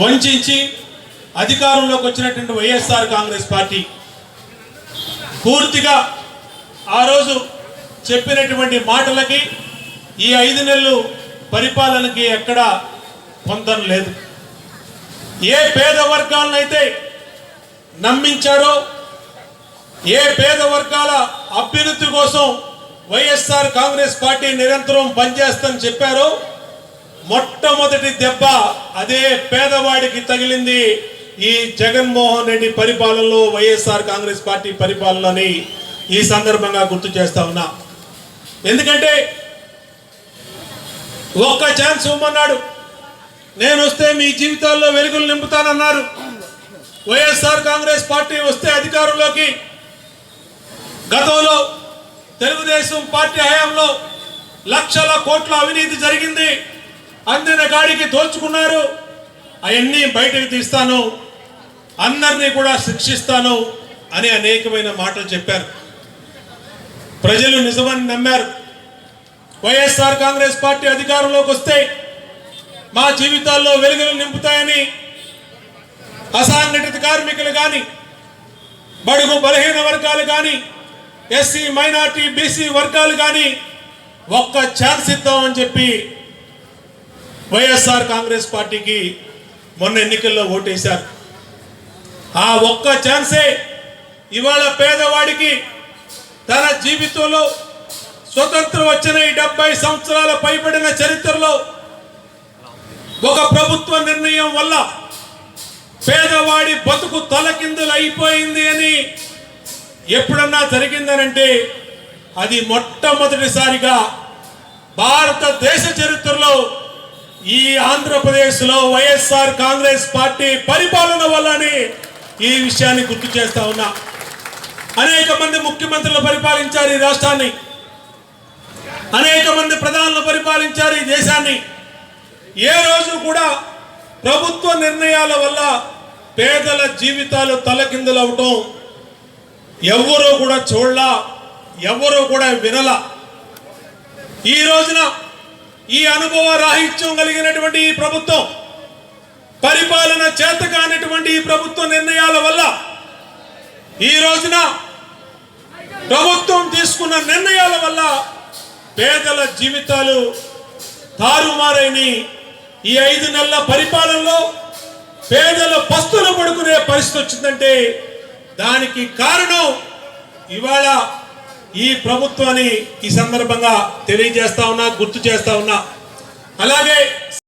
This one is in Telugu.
వంచి అధికారంలోకి వచ్చినటువంటి వైఎస్ఆర్ కాంగ్రెస్ పార్టీ పూర్తిగా ఆ రోజు చెప్పినటువంటి మాటలకి ఈ 5 నెలలు పరిపాలనకి ఎక్కడ పొందడం లేదు. ఏ పేద వర్గాలనైతే నమ్మించారో, ఏ పేద వర్గాల అభ్యున్నతి కోసం వైఎస్ఆర్ కాంగ్రెస్ పార్టీ నిరంతరం పనిచేస్తుందని చెప్పారో, మొట్టమొదటి దెబ్బ అదే పేదవాడికి తగిలింది ఈ జగన్మోహన్ రెడ్డి పరిపాలనలో, వైఎస్ఆర్ కాంగ్రెస్ పార్టీ పరిపాలనని ఈ సందర్భంగా గుర్తు చేస్తా ఉన్నా. ఎందుకంటే ఒక్క ఛాన్స్ ఇవ్వమన్నాడు, నేను వస్తే మీ జీవితాల్లో వెలుగులు నింపుతానన్నారు. వైఎస్ఆర్ కాంగ్రెస్ పార్టీ వస్తే అధికారంలోకి గతంలో తెలుగుదేశం పార్టీ హయాంలో లక్షల కోట్ల అవినీతి జరిగింది, అందిన గాడికి దోచుకున్నారు, అవన్నీ బయటకు తీస్తాను, అందరినీ కూడా శిక్షిస్తాను అని అనేకమైన మాటలు చెప్పారు. ప్రజలు నిజమని నమ్మారు. వైఎస్ఆర్ కాంగ్రెస్ పార్టీ అధికారంలోకి వస్తే మా జీవితాల్లో వెలుగులు నింపుతాయని అసంఘటిత కార్మికులు కానీ, బడుగు బలహీన వర్గాలు కానీ, ఎస్సీ మైనార్టీ బీసీ వర్గాలు కానీ ఒక్క ఛాన్స్ ఇద్దామని చెప్పి వైఎస్ఆర్ కాంగ్రెస్ పార్టీకి మొన్న ఎన్నికల్లో ఓటేశారు. ఆ ఒక్క ఛాన్సే ఇవాళ పేదవాడికి తన జీవితంలో స్వతంత్రం వచ్చిన ఈ 70 సంవత్సరాల పైబడిన చరిత్రలో ఒక ప్రభుత్వ నిర్ణయం వల్ల పేదవాడి బతుకు తలకిందులు అయిపోయింది అని ఎప్పుడన్నా జరిగిందనంటే అది మొట్టమొదటిసారిగా భారతదేశ చరిత్రలో ఈ ఆంధ్రప్రదేశ్లో వైఎస్ఆర్ కాంగ్రెస్ పార్టీ పరిపాలన వల్లనే ఈ విషయాన్ని గుర్తు చేస్తా ఉన్నా. అనేక మంది ముఖ్యమంత్రులు పరిపాలించారు ఈ రాష్ట్రాన్ని, అనేక మంది ప్రధానులు పరిపాలించారు ఈ దేశాన్ని. ఏ రోజు కూడా ప్రభుత్వ నిర్ణయాల వల్ల పేదల జీవితాలు తలకిందులవటం ఎవరూ కూడా చూడలా, ఎవరూ కూడా వినలా. ఈ రోజున ఈ అనుభవ రాహిత్యం కలిగినటువంటి ఈ ప్రభుత్వం, పరిపాలన చేత కానిటువంటి ఈ ప్రభుత్వ నిర్ణయాల వల్ల ఈ రోజున ప్రభుత్వం తీసుకున్న నిర్ణయాల వల్ల పేదల జీవితాలు తారుమారైని ఈ 5 నెలల పరిపాలనలో పేదల పస్తులు పడుకునే పరిస్థితి వచ్చిందంటే దానికి కారణం ఇవాళ ఈ ప్రభుత్వాన్ని ఈ సందర్భంగా తెలియజేస్తా ఉన్నా, గుర్తు చేస్తా ఉన్నా. అలాగే